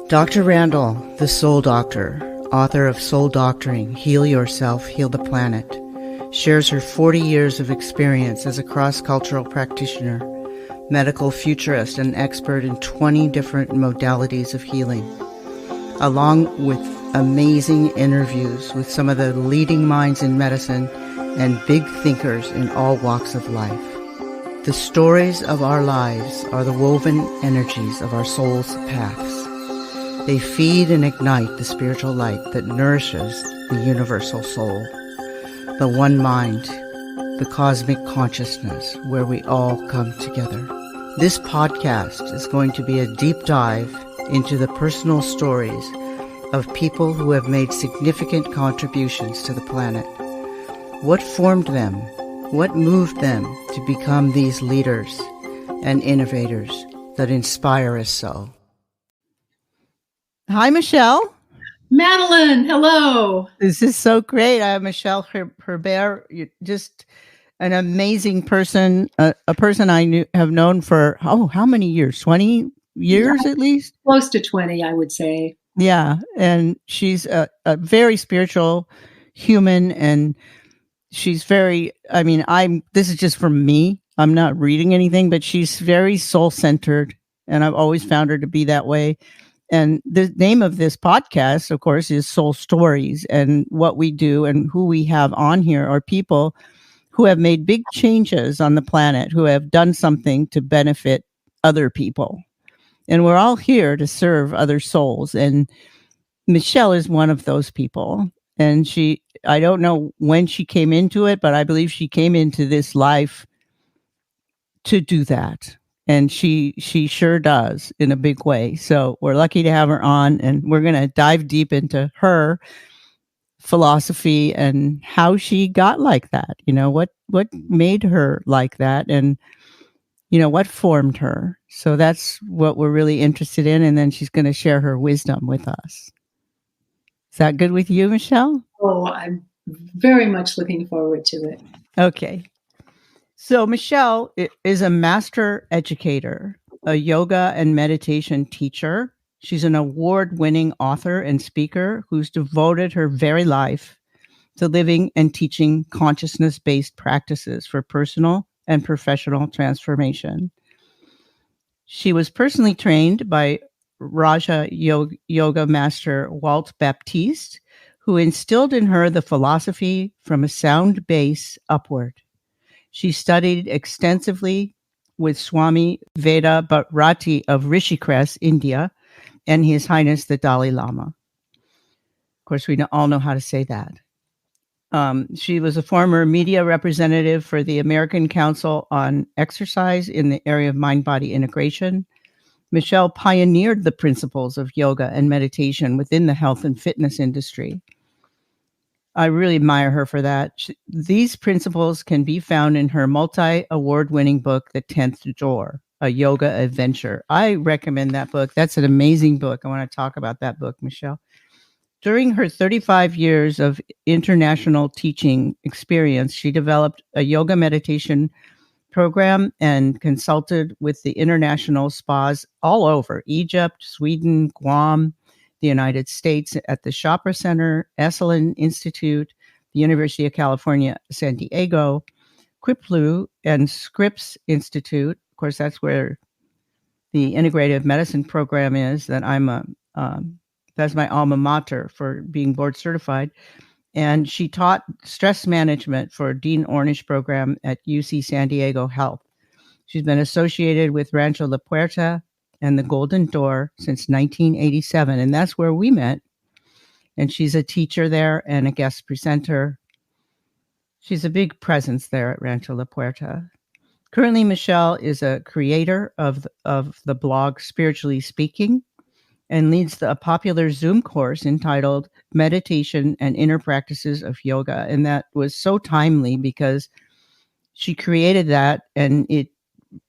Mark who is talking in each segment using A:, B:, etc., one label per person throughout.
A: Dr. Randall, the Soul Doctor, author of Soul Doctoring, Heal Yourself, Heal the Planet, shares her 40 years of experience as a cross-cultural practitioner, medical futurist, and expert in 20 different modalities of healing, along with amazing interviews with some of the leading minds in medicine and big thinkers in all walks of life. The stories of our lives are the woven energies of our soul's paths. They feed and ignite the spiritual light that nourishes the universal soul, the one mind, the cosmic consciousness where we all come together. This podcast is going to be a deep dive into the personal stories of people who have made significant contributions to the planet. What formed them? What moved them to become these leaders and innovators that inspire us so? Hi, Michele.
B: Madeline, hello.
A: This is so great. I'm Michele Hebert. You're just an amazing person, a person I have known for, how many years? 20 years at least?
B: Close to 20, I would say.
A: Yeah, and she's a very spiritual human, and she's very, this is just from me. I'm not reading anything, but she's very soul-centered, and I've always found her to be that way. And the name of this podcast, of course, is Soul Stories. And what we do and who we have on here are people who have made big changes on the planet, who have done something to benefit other people. And we're all here to serve other souls. And Michele is one of those people. And I don't know when she came into it, but I believe she came into this life to do that. And she sure does in a big way. So we're lucky to have her on, and we're going to dive deep into her philosophy and how she got like that. You know, what made her like that, and, you know, what formed her. So that's what we're really interested in. And then she's going to share her wisdom with us. Is that good with you, Michele?
B: Oh, I'm very much looking forward to it.
A: Okay. So Michele is a master educator, a yoga and meditation teacher. She's an award-winning author and speaker who's devoted her very life to living and teaching consciousness-based practices for personal and professional transformation. She was personally trained by Raja Yoga Master Walt Baptiste, who instilled in her the philosophy from a sound base upward. She studied extensively with Swami Veda Bharati of Rishikesh, India, and His Highness the Dalai Lama. Of course, we all know how to say that. She was a former media representative for the American Council on Exercise in the area of mind-body integration. Michele pioneered the principles of yoga and meditation within the health and fitness industry. I really admire her for that. These principles can be found in her multi-award-winning book, The 10th Door, A Yoga Adventure. I recommend that book. That's an amazing book. I want to talk about that book, Michele. During her 35 years of international teaching experience, she developed a yoga meditation program and consulted with the international spas all over Egypt, Sweden, Guam, the United States, at the Chopra Center, Esalen Institute, the University of California, San Diego, Quiplu, and Scripps Institute. Of course, that's where the integrative medicine program is, that that's my alma mater for being board certified. And she taught stress management for Dean Ornish program at UC San Diego Health. She's been associated with Rancho La Puerta and the Golden Door since 1987, and that's where we met. And she's a teacher there and a guest presenter. She's a big presence there at Rancho La Puerta. Currently, Michele is a creator of the blog Spiritually Speaking, and leads a popular Zoom course entitled Meditation and Inner Practices of Yoga. And that was so timely because she created that, and it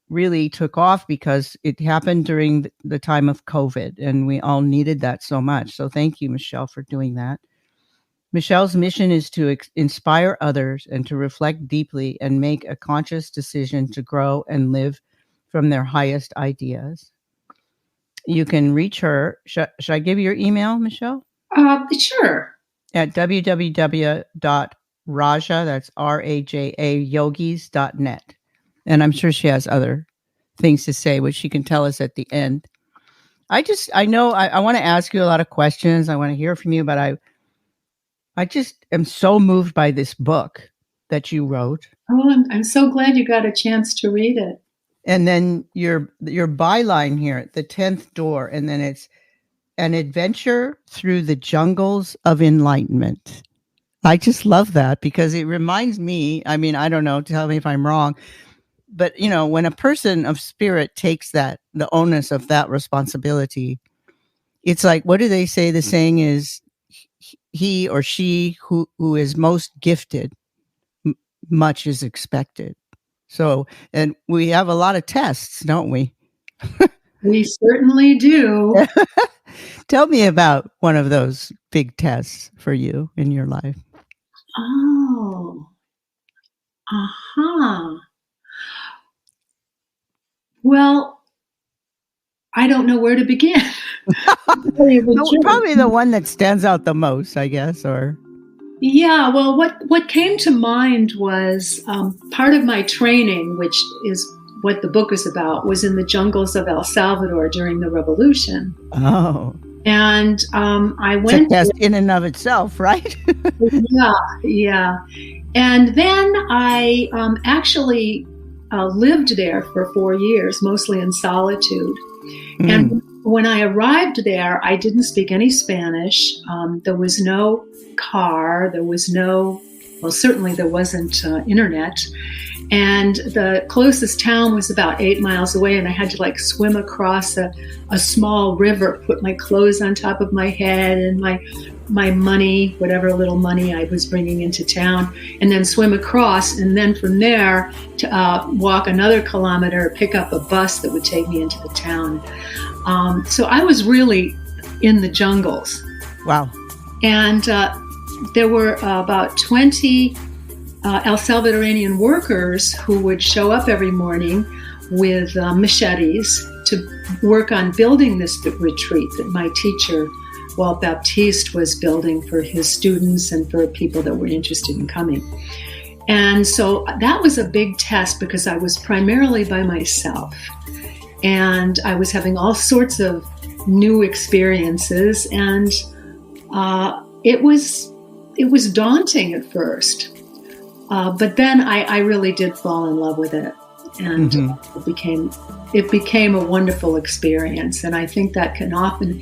A: really took off because it happened during the time of COVID, and we all needed that so much. So thank you, Michele, for doing that. Michele's mission is to inspire others and to reflect deeply and make a conscious decision to grow and live from their highest ideas. You can reach her. Should I give you your email, Michele?
B: Sure.
A: At www.raja, that's RAJA, yogis.net. And I'm sure she has other things to say, which she can tell us at the end. I want to ask you a lot of questions. I want to hear from you, but I just am so moved by this book that you wrote.
B: Oh, I'm so glad you got a chance to read it.
A: And then your byline here, the 10th door, and then it's an adventure through the jungles of enlightenment. I just love that because it reminds me, I mean, I don't know, tell me if I'm wrong, but when a person of spirit takes the onus of that responsibility, it's like, what do they say? The saying is, he or she who is most gifted, much is expected. So, and we have a lot of tests, don't we?
B: We certainly do.
A: Tell me about one of those big tests for you in your life.
B: Oh, well, I don't know where to begin.
A: Probably the one that stands out the most, I guess, or...
B: Yeah, well, what came to mind was part of my training, which is what the book is about, was in the jungles of El Salvador during the revolution.
A: Oh.
B: And I went...
A: It's a test in and of itself, right?
B: Yeah. And then I actually lived there for 4 years, mostly in solitude. And when I arrived there, I didn't speak any Spanish. There was no car. There was certainly there wasn't internet. And the closest town was about 8 miles away, and I had to swim across a small river, put my clothes on top of my head and my money, whatever little money I was bringing into town, and then swim across, and then from there to walk another kilometer, pick up a bus that would take me into the town. So I was really in the jungles.
A: Wow.
B: And there were about 20 El Salvadorian workers who would show up every morning with machetes to work on building this retreat that my teacher, Walt Baptiste, was building for his students and for people that were interested in coming. And so that was a big test because I was primarily by myself. And I was having all sorts of new experiences, and it was daunting at first. But then I really did fall in love with it, and it became a wonderful experience. And I think that can often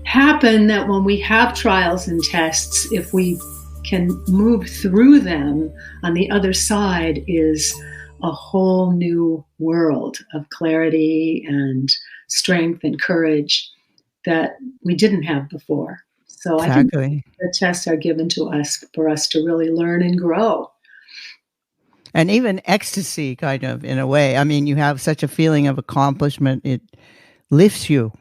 B: happen, that when we have trials and tests, if we can move through them, on the other side is a whole new world of clarity and strength and courage that we didn't have before. So exactly. I think the tests are given to us for us to really learn and grow.
A: And even ecstasy, kind of, in a way. I mean, you have such a feeling of accomplishment. It lifts you.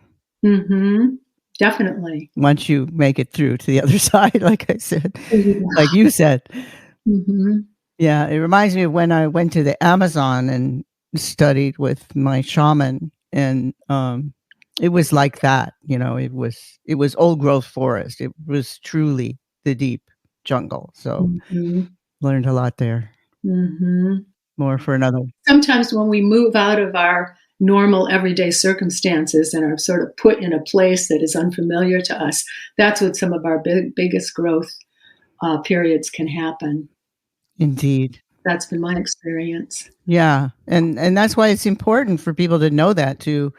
B: Mm-hmm. Definitely.
A: Once you make it through to the other side, like I said, like you said.
B: Mm-hmm.
A: Yeah, it reminds me of when I went to the Amazon and studied with my shaman, and it was like that. It was old growth forest. It was truly the deep jungle. So learned a lot there.
B: Mm-hmm.
A: More for another.
B: Sometimes when we move out of our normal everyday circumstances and are sort of put in a place that is unfamiliar to us, that's what some of our biggest growth periods can happen.
A: Indeed.
B: That's been my experience.
A: Yeah. And that's why it's important for people to know that, to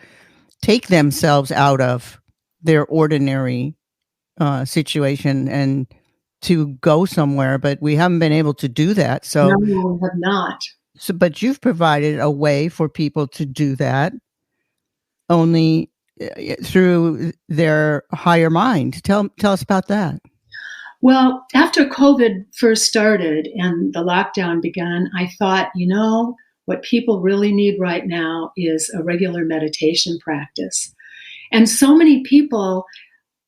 A: take themselves out of their ordinary situation and to go somewhere. But we haven't been able to do that. So
B: no, we have not.
A: So, but you've provided a way for people to do that only through their higher mind. Tell us about that.
B: Well, after COVID first started and the lockdown began, I thought, what people really need right now is a regular meditation practice. And so many people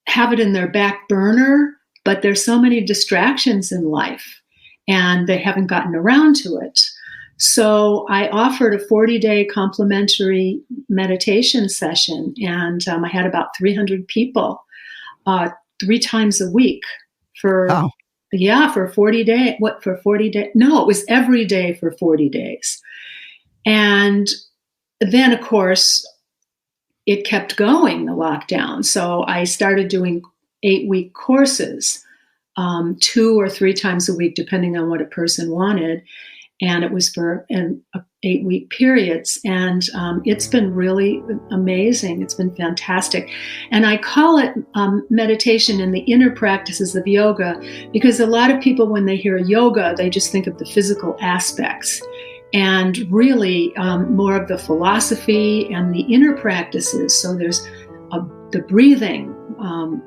B: have it in their back burner, but there's so many distractions in life and they haven't gotten around to it. So I offered a 40-day complimentary meditation session, and I had about 300 people 3 times a week for,
A: Wow.
B: for 40 days. What, for 40 days? No, it was every day for 40 days. And then, of course, it kept going, the lockdown. So I started doing 8-week courses, 2 or 3 times a week, depending on what a person wanted. And it was for 8-week periods. And it's been really amazing. It's been fantastic. And I call it meditation in the inner practices of yoga, because a lot of people, when they hear yoga, they just think of the physical aspects. And really more of the philosophy and the inner practices. So there's the breathing,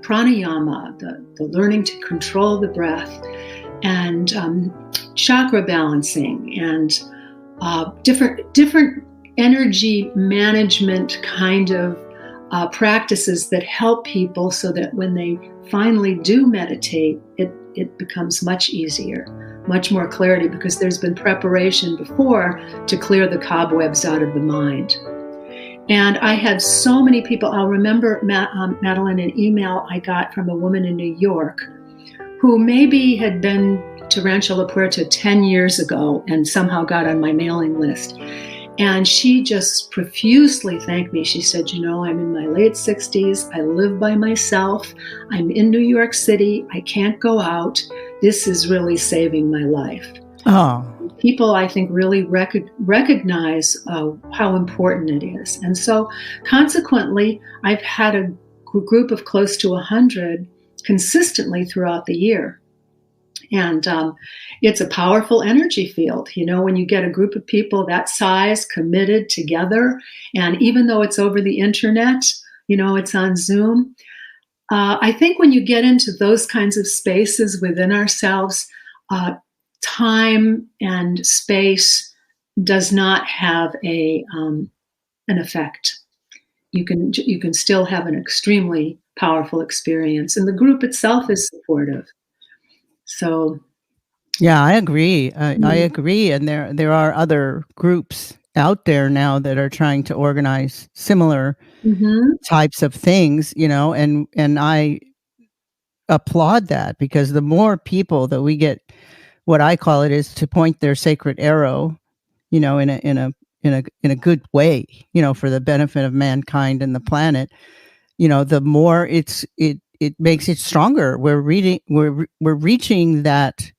B: pranayama, the learning to control the breath, and chakra balancing, and different energy management kind of practices that help people, so that when they finally do meditate, it becomes much easier, much more clarity, because there's been preparation before to clear the cobwebs out of the mind. And I had so many people. I'll remember, Madeline, an email I got from a woman in New York who maybe had been to Rancho La Puerta 10 years ago and somehow got on my mailing list. And she just profusely thanked me. She said, I'm in my late 60s. I live by myself. I'm in New York City. I can't go out. This is really saving my life.
A: Oh.
B: People, I think, really recognize how important it is. And so consequently, I've had a group of close to 100 consistently throughout the year. And it's a powerful energy field. When you get a group of people that size committed together, and even though it's over the internet, it's on Zoom, I think when you get into those kinds of spaces within ourselves, time and space does not have an effect. You can still have an extremely powerful experience, and the group itself is supportive. So,
A: yeah, I agree. I agree, and there are other groups out there now that are trying to organize similar types of things, and I applaud that, because the more people that we get, what I call it is to point their sacred arrow, in a good way, for the benefit of mankind and the planet, the more it makes it stronger. We're reaching that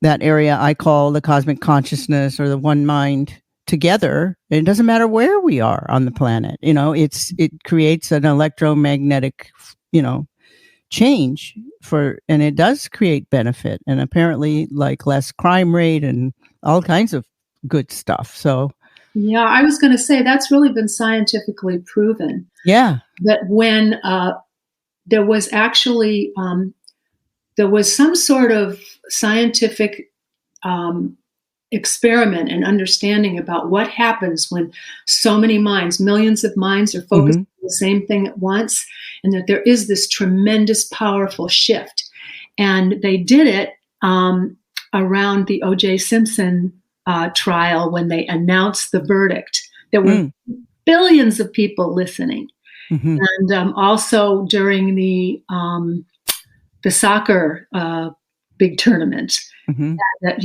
A: area I call the cosmic consciousness, or the one mind together. It doesn't matter where we are on the planet. It creates an electromagnetic, change and it does create benefit, and apparently like less crime rate and all kinds of good stuff. So
B: yeah, I was going to say that's really been scientifically proven.
A: Yeah,
B: that when there was actually there was some sort of scientific experiment and understanding about what happens when so many minds, millions of minds, are focused on the same thing at once, and that there is this tremendous, powerful shift. And they did it around the O.J. Simpson trial, when they announced the verdict. There were billions of people listening. And also during the soccer big tournament,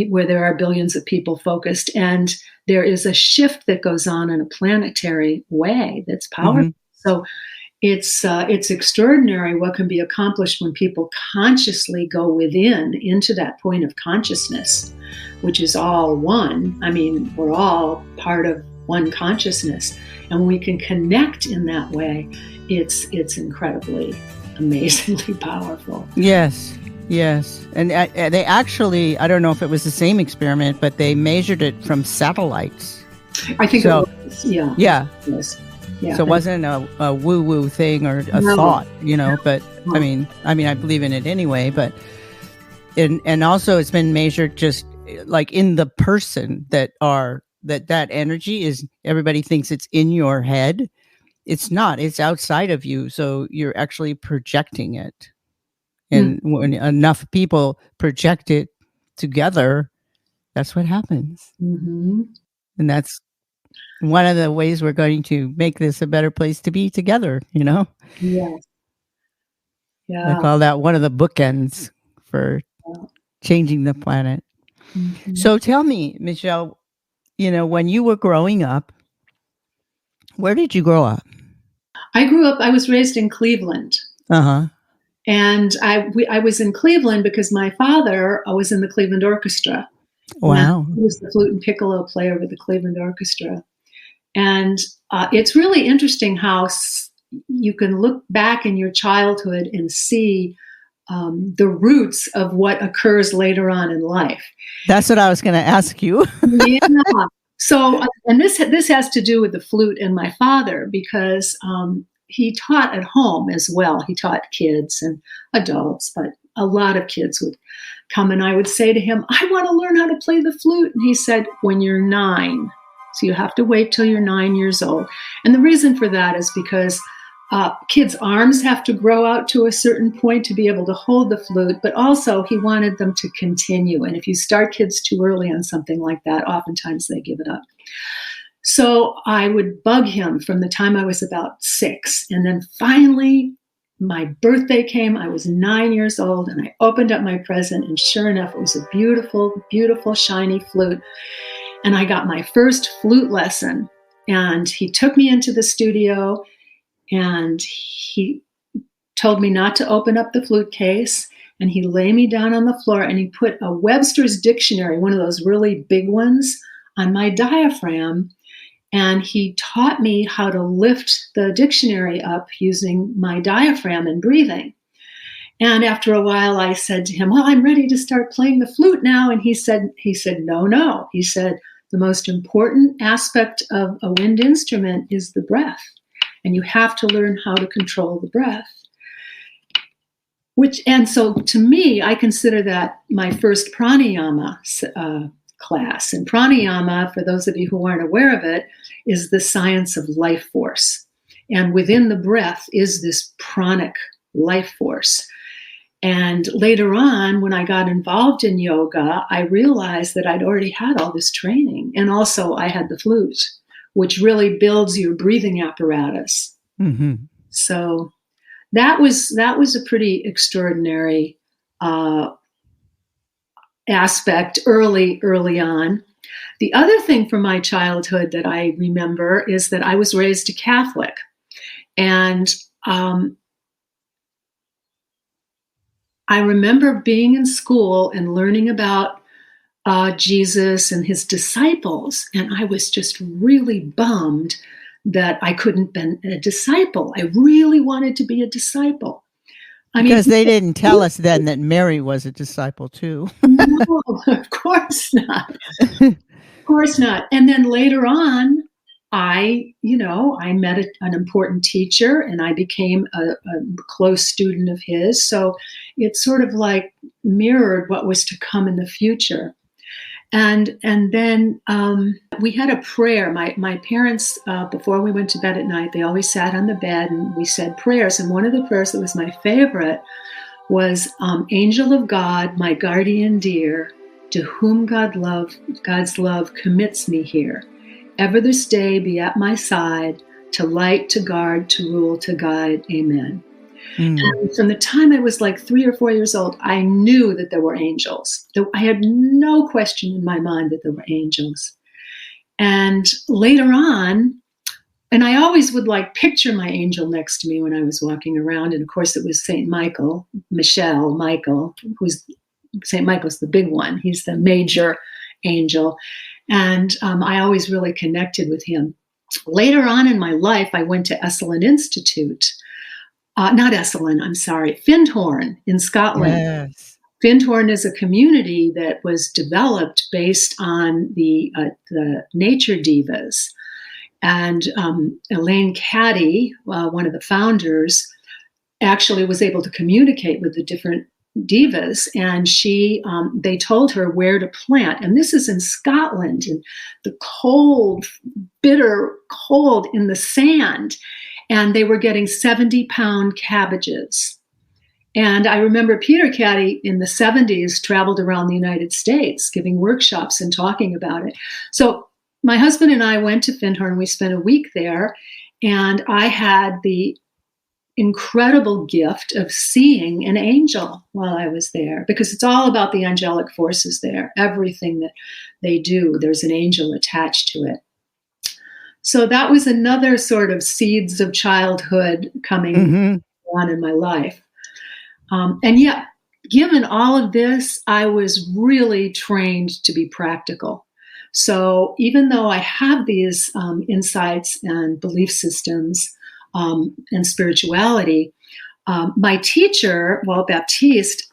B: where there are billions of people focused, and there is a shift that goes on in a planetary way that's powerful. So it's extraordinary what can be accomplished when people consciously go within into that point of consciousness, which is all one. I mean, we're all part of one consciousness, and when we can connect in that way, it's incredibly, amazingly powerful.
A: Yes. And they actually, I don't know if it was the same experiment, but they measured it from satellites.
B: I think so. It was, yeah.
A: Yes. Yeah. So it wasn't a woo-woo thing or a thought, but I mean, I believe in it anyway, but and also it's been measured just like in the person that energy is, everybody thinks it's in your head. It's not, it's outside of you. So you're actually projecting it. And when enough people project it together, That's what happens.
B: Mm-hmm.
A: And that's one of the ways we're going to make this a better place to be together,
B: Yes.
A: I
B: Yeah.
A: call that one of the bookends for changing the planet.
B: Mm-hmm.
A: So tell me, Michele, when you were growing up, where did you grow up?
B: I was raised in Cleveland.
A: Uh-huh.
B: And I was in Cleveland because my father was in the Cleveland Orchestra.
A: Wow.
B: He was the flute and piccolo player with the Cleveland Orchestra. And it's really interesting how you can look back in your childhood and see the roots of what occurs later on in life.
A: That's what I was going to ask you.
B: Yeah. So, and this has to do with the flute and my father, because he taught at home as well. He taught kids and adults, but a lot of kids would come and I would say to him, I want to learn how to play the flute. And he said, when you're 9. So you have to wait till you're 9 years old. And the reason for that is because kids' arms have to grow out to a certain point to be able to hold the flute, but also he wanted them to continue. And if you start kids too early on something like that, oftentimes they give it up. So I would bug him from the time I was about 6. And then finally, my birthday came. I was 9 years old, and I opened up my present, and sure enough, it was a beautiful, beautiful, shiny flute. And I got my first flute lesson. And he took me into the studio, and he told me not to open up the flute case. And he lay me down on the floor, and he put a Webster's dictionary, one of those really big ones, on my diaphragm. And he taught me how to lift the dictionary up using my diaphragm and breathing. And after a while, I said to him, well, I'm ready to start playing the flute now. And he said, no. He said, the most important aspect of a wind instrument is the breath. And you have to learn how to control the breath. And so to me, I consider that my first pranayama class. And pranayama, for those of you who aren't aware of it, is the science of life force. And within the breath is this pranic life force. And later on, when I got involved in yoga, I realized that I'd already had all this training. And also I had the flute, which really builds your breathing apparatus.
A: Mm-hmm.
B: So that was a pretty extraordinary aspect early on. The other thing from my childhood that I remember is that I was raised a Catholic. And I remember being in school and learning about Jesus and his disciples. And I was just really bummed that I couldn't be a disciple. I really wanted to be a disciple.
A: Because they didn't tell us then that Mary was a disciple too.
B: No, of course not. Of course not. And then later on, I met an important teacher, and I became a close student of his. So it sort of like mirrored what was to come in the future. And then we had a prayer. My parents, before we went to bed at night, they always sat on the bed and we said prayers. And one of the prayers that was my favorite was, Angel of God, my guardian dear, to whom God's love commits me here. Ever this day be at my side, to light, to guard, to rule, to guide. Amen. Mm. And from the time I was like 3 or 4 years old, I knew that there were angels. I had no question in my mind that there were angels. And later on, and I always would like picture my angel next to me when I was walking around. And of course it was St. Michael, Michael, St. Michael's the big one. He's the major angel. And I always really connected with him. Later on in my life, I went to Findhorn in Scotland. Yes. Findhorn is a community that was developed based on the nature divas. And Elaine Caddy, one of the founders, actually was able to communicate with the different divas, and they told her where to plant. And this is in Scotland, in the cold, bitter cold in the sand. And they were getting 70-pound cabbages. And I remember Peter Caddy in the 70s traveled around the United States giving workshops and talking about it. So my husband and I went to Findhorn. We spent a week there, and I had the incredible gift of seeing an angel while I was there, because it's all about the angelic forces there. Everything that they do, there's an angel attached to it. So that was another sort of seeds of childhood coming on in my life. And yet, given all of this, I was really trained to be practical. So even though I have these insights and belief systems and spirituality, my teacher, Baptiste,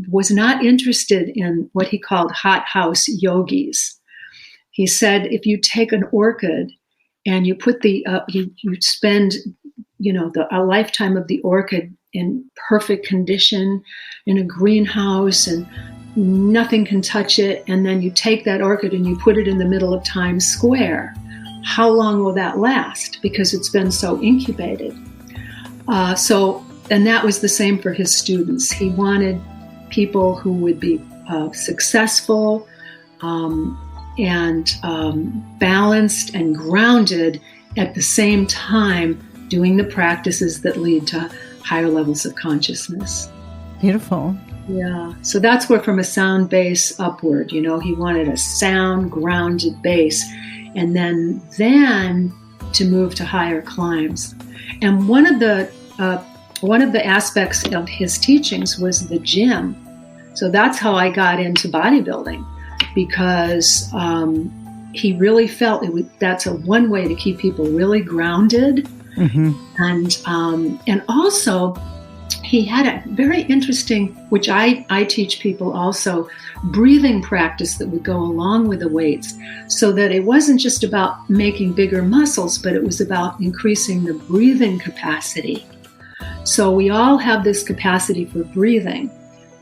B: was not interested in what he called hothouse yogis. He said, if you take an orchid and you put you spend, a lifetime of the orchid in perfect condition in a greenhouse and nothing can touch it, and then you take that orchid and you put it in the middle of Times Square, how long will that last? Because it's been so incubated. And that was the same for his students. He wanted people who would be successful and balanced and grounded at the same time, doing the practices that lead to higher levels of consciousness.
A: Beautiful.
B: Yeah. So that's where, from a sound base upward, he wanted a sound, grounded base, and then to move to higher climbs. And one of the aspects of his teachings was the gym. So that's how I got into bodybuilding, because he really felt that's one way to keep people really grounded. And also, he had a very interesting, which I teach people also, breathing practice that would go along with the weights, so that it wasn't just about making bigger muscles, but it was about increasing the breathing capacity. So we all have this capacity for breathing,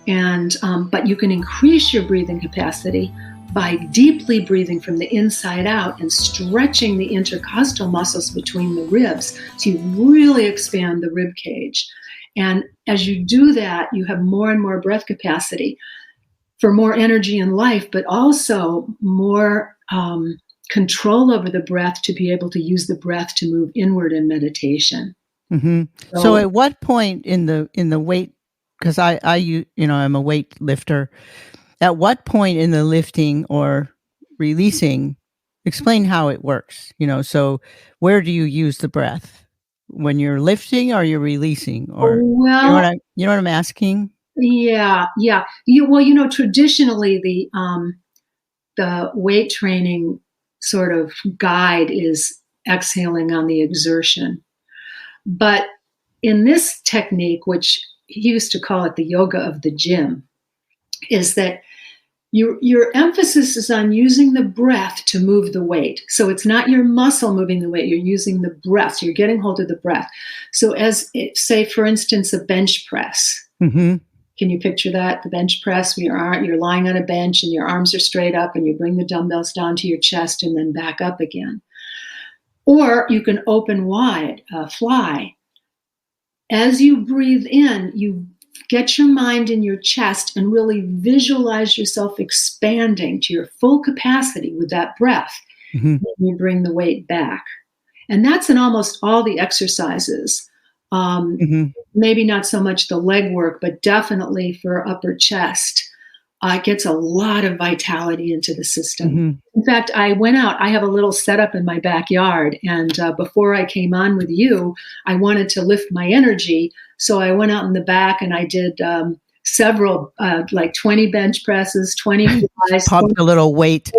B: and but you can increase your breathing capacity by deeply breathing from the inside out and stretching the intercostal muscles between the ribs. So you really expand the rib cage. And as you do that, you have more and more breath capacity for more energy in life, but also more control over the breath to be able to use the breath to move inward in meditation.
A: So at what point in the weight, because I'm a weight lifter, at what point in the lifting or releasing, explain how it works, so where do you use the breath? When you're lifting or you're releasing? Or
B: well,
A: you know what I'm asking?
B: Yeah. Traditionally the weight training sort of guide is exhaling on the exertion. But in this technique, which he used to call it the yoga of the gym, is that your emphasis is on using the breath to move the weight. So it's not your muscle moving the weight, you're using the breath. So you're getting hold of the breath. So as, say, for instance, a bench press. Can you picture that? The bench press, where you're lying on a bench and your arms are straight up and you bring the dumbbells down to your chest and then back up again. Or you can open wide, fly. As you breathe in, you get your mind in your chest and really visualize yourself expanding to your full capacity with that breath. Then you bring the weight back. And that's in almost all the exercises. Maybe not so much the leg work, but definitely for upper chest. It gets a lot of vitality into the system. In fact, I went out, I have a little setup in my backyard, and before I came on with you, I wanted to lift my energy. So I went out in the back and I did several, like 20 bench presses, 20 flies.
A: Popped a little weight.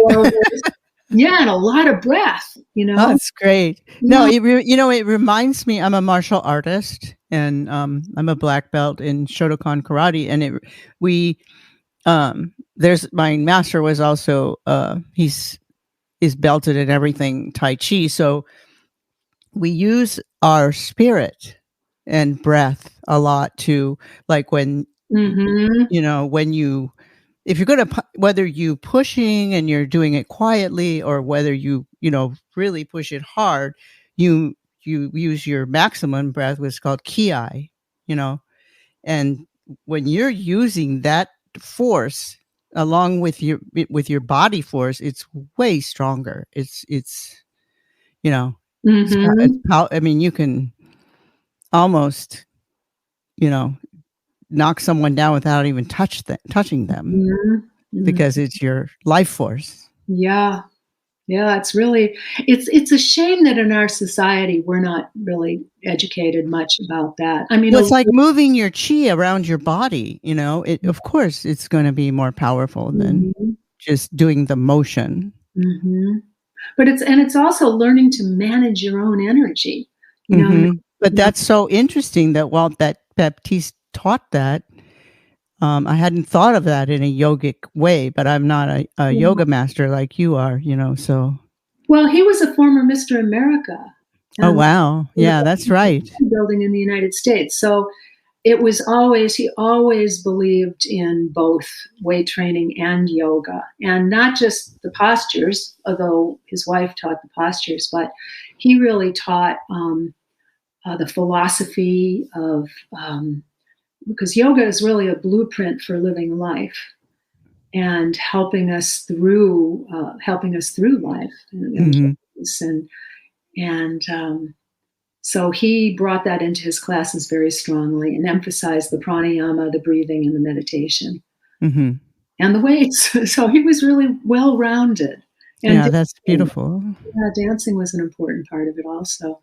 B: Yeah, and a lot of breath,
A: Oh, that's great. No, it reminds me, I'm a martial artist, and I'm a black belt in Shotokan karate, and there's my master was also he's belted in everything Tai Chi, so we use our spirit and breath a lot to, like, when when you, if you're going to, whether you pushing and you're doing it quietly or whether you really push it hard, you use your maximum breath, which is called ki, And when you're using that force along with your body force, it's way stronger. It's you know, I mean, you can almost, knock someone down without even touching them because it's your life force.
B: Yeah. Yeah, it's a shame that in our society we're not really educated much about that. I mean,
A: Well, it's like moving your chi around your body, of course it's going to be more powerful than just doing the motion.
B: But it's also learning to manage your own energy.
A: But that's so interesting that while that Baptiste taught that, I hadn't thought of that in a yogic way, but I'm not a yoga master like you are, so.
B: Well, he was a former Mr. America.
A: Oh, wow. Yeah, that's right.
B: Building in the United States. So he always believed in both weight training and yoga, and not just the postures, although his wife taught the postures, but he really taught the philosophy of, because yoga is really a blueprint for living life and helping us through life. So he brought that into his classes very strongly and emphasized the pranayama, the breathing, and the meditation, and the weights. So he was really well-rounded. And
A: yeah, that's beautiful.
B: Yeah, dancing was an important part of it also.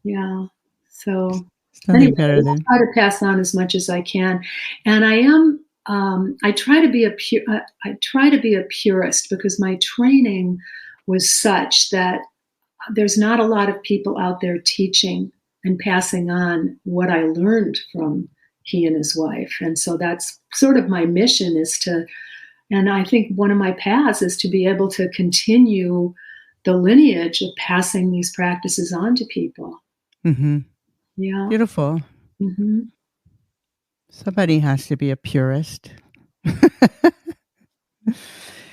B: Yeah. So anyway, I try to pass on as much as I can, and I try to be a purist because my training was such that there's not a lot of people out there teaching and passing on what I learned from he and his wife. And so that's sort of my mission and I think one of my paths is to be able to continue the lineage of passing these practices on to people. Yeah.
A: Beautiful. Somebody has to be a purist.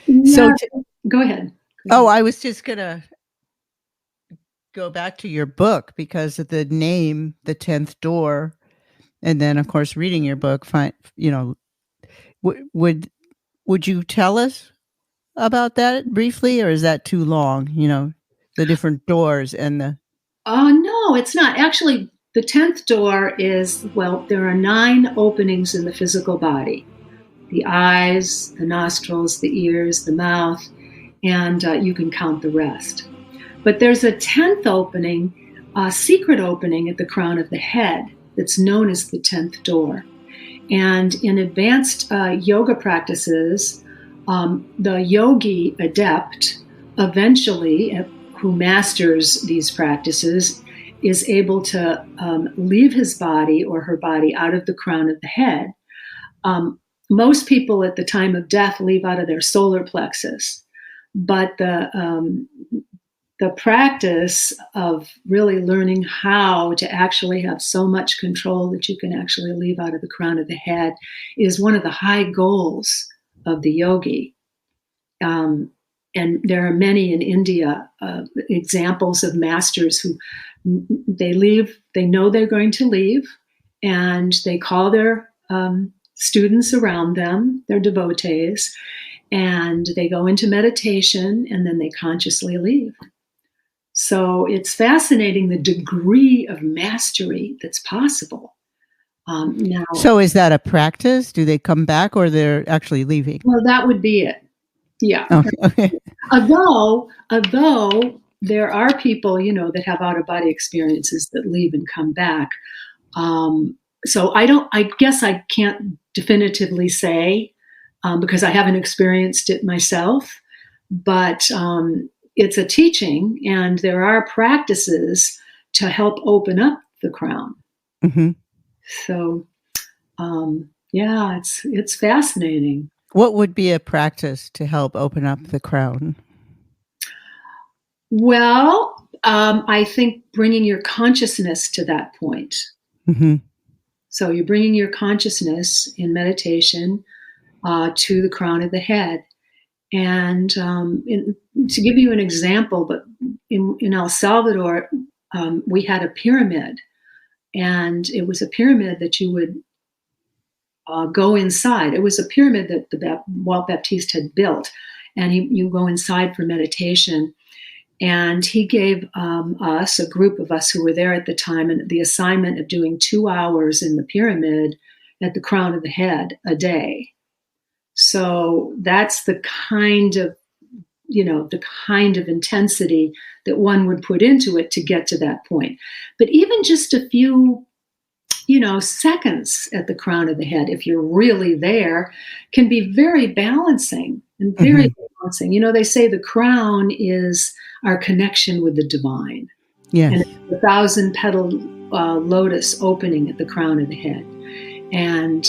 B: Yeah. Go ahead.
A: I was just going to go back to your book because of the name, The 10th Door, and then of course reading your book. Would you tell us about that briefly, or is that too long? The different doors and the.
B: No, it's not actually. The 10th door is, there are 9 openings in the physical body: the eyes, the nostrils, the ears, the mouth, and you can count the rest. But there's a 10th opening, a secret opening at the crown of the head that's known as the 10th door. And in advanced yoga practices, the yogi adept eventually, who masters these practices, is able to leave his body or her body out of the crown of the head. Most people at the time of death leave out of their solar plexus, but the practice of really learning how to actually have so much control that you can actually leave out of the crown of the head is one of the high goals of the yogi. And there are many in India examples of masters who they know they're going to leave, and they call their students around them, their devotees, and they go into meditation, and then they consciously leave. So it's fascinating the degree of mastery that's possible. Now,
A: so is that a practice? Do they come back, or they're actually leaving?
B: Well, that would be it. Yeah.
A: Okay.
B: Although there are people, that have out-of-body experiences that leave and come back. So I guess I can't definitively say because I haven't experienced it myself, but it's a teaching, and there are practices to help open up the crown. So, yeah, it's fascinating.
A: What would be a practice to help open up the crown?
B: Well, I think bringing your consciousness to that point. So you're bringing your consciousness in meditation to the crown of the head. And to give you an example, but in El Salvador, we had a pyramid, and it was a pyramid that you would go inside. It was a pyramid that the Walt Baptiste had built, and you go inside for meditation. And he gave us, a group of us who were there at the time, and the assignment of doing 2 hours in the pyramid at the crown of the head a day. So that's the kind of intensity that one would put into it to get to that point. But even just a few, seconds at the crown of the head, if you're really there, can be very balancing and very balancing. They say the crown is our connection with the divine.
A: Yes.
B: And it's the 1,000-petal lotus opening at the crown of the head. And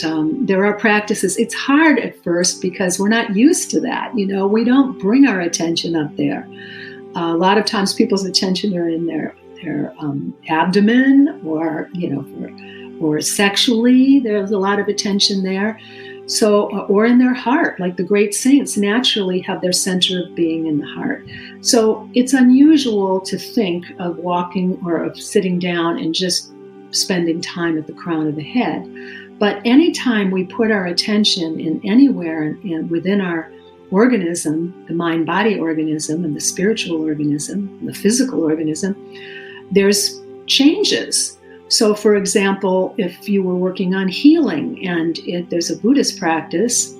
B: there are practices. It's hard at first because we're not used to that. We don't bring our attention up there. A lot of times people's attention are in their abdomen, or sexually, there's a lot of attention there. So, or in their heart, like the great saints naturally have their center of being in the heart. So it's unusual to think of walking or of sitting down and just spending time at the crown of the head. But anytime we put our attention in anywhere within our organism, the mind-body organism and the spiritual organism, and the physical organism, there's changes. So, for example, if you were working on healing, and there's a Buddhist practice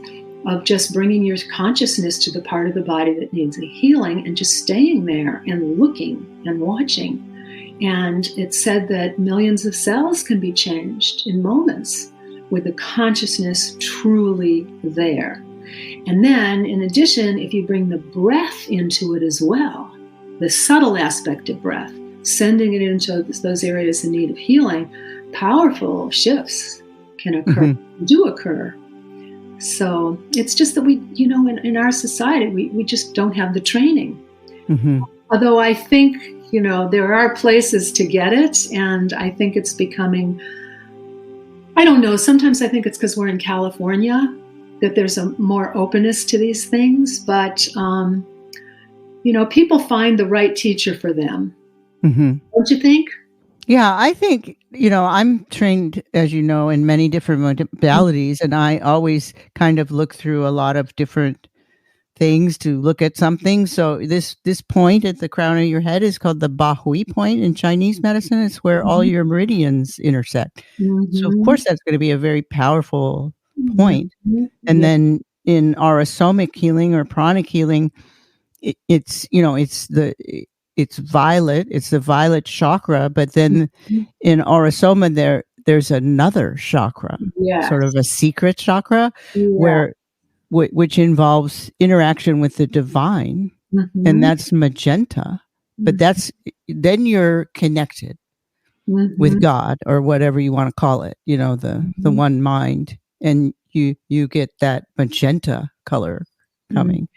B: of just bringing your consciousness to the part of the body that needs a healing and just staying there and looking and watching. And it's said that millions of cells can be changed in moments with the consciousness truly there. And then, in addition, if you bring the breath into it as well, the subtle aspect of breath, sending it into those areas in need of healing, powerful shifts can occur, do occur. So it's just that we, in our society, we just don't have the training. Although I think, there are places to get it, and I think it's becoming, I don't know, sometimes I think it's because we're in California that there's a more openness to these things, but, people find the right teacher for them. Don't you think?
A: Yeah, I think, I'm trained, as you know, in many different modalities, and I always kind of look through a lot of different things to look at something. So this point at the crown of your head is called the Bahui point in Chinese medicine. It's where all your meridians intersect. So, of course, that's going to be a very powerful point. And then in aurosmic healing or pranic healing, it's violet. It's the violet chakra, but then in Aurosoma there's another chakra, sort of a secret chakra, which involves interaction with the divine, and that's magenta. But then you're connected with God or whatever you want to call it. The one mind, and you get that magenta color coming.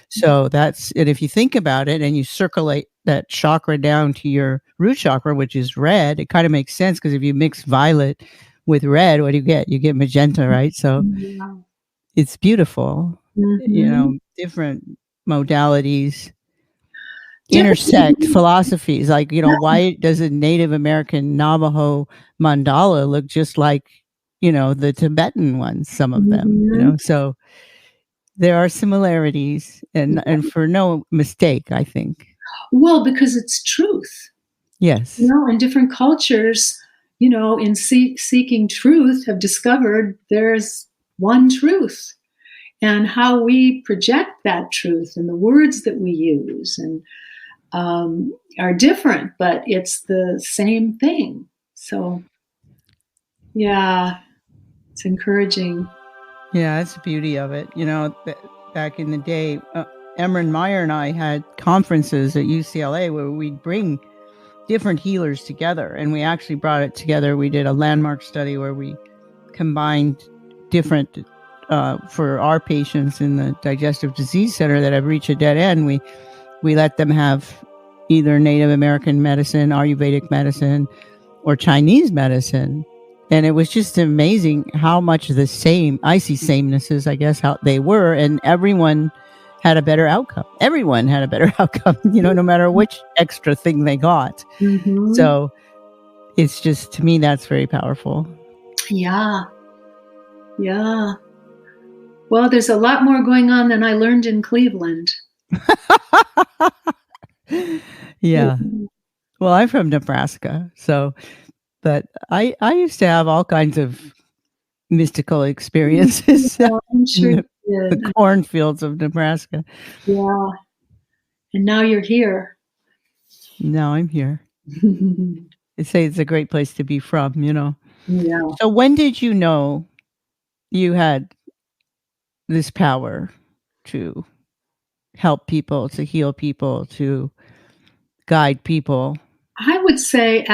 A: So and if you think about it and you circulate that chakra down to your root chakra, which is red, it kind of makes sense, because if you mix violet with red, what do you get? You get magenta, right? So it's beautiful. Different modalities intersect philosophies. Like, why does a Native American Navajo mandala look just like, the Tibetan ones, some of them, so there are similarities, and for no mistake, I think.
B: Well, because it's truth.
A: Yes.
B: In different cultures, in seeking truth, have discovered there's one truth. And how we project that truth and the words that we use and are different, but it's the same thing. So, yeah, it's encouraging.
A: Yeah, that's the beauty of it. Back in the day, Emran Meyer and I had conferences at UCLA where we'd bring different healers together, and we actually brought it together. We did a landmark study where we combined different, for our patients in the digestive disease center that have reached a dead end, we let them have either Native American medicine, Ayurvedic medicine, or Chinese medicine. And it was just amazing how much the same, I see samenesses, I guess, how they were, and everyone had a better outcome. Everyone had a better outcome, no matter which extra thing they got. So it's just, to me, that's very powerful.
B: Yeah. Well, there's a lot more going on than I learned in Cleveland.
A: Yeah. Well, I'm from Nebraska, but I used to have all kinds of mystical experiences
B: I'm sure
A: in
B: you
A: the
B: did.
A: cornfields of Nebraska.
B: Yeah. And now you're here.
A: Now I'm here. They say it's a great place to be from,
B: Yeah.
A: So when did you know you had this power to help people, to heal people, to guide people?
B: I would say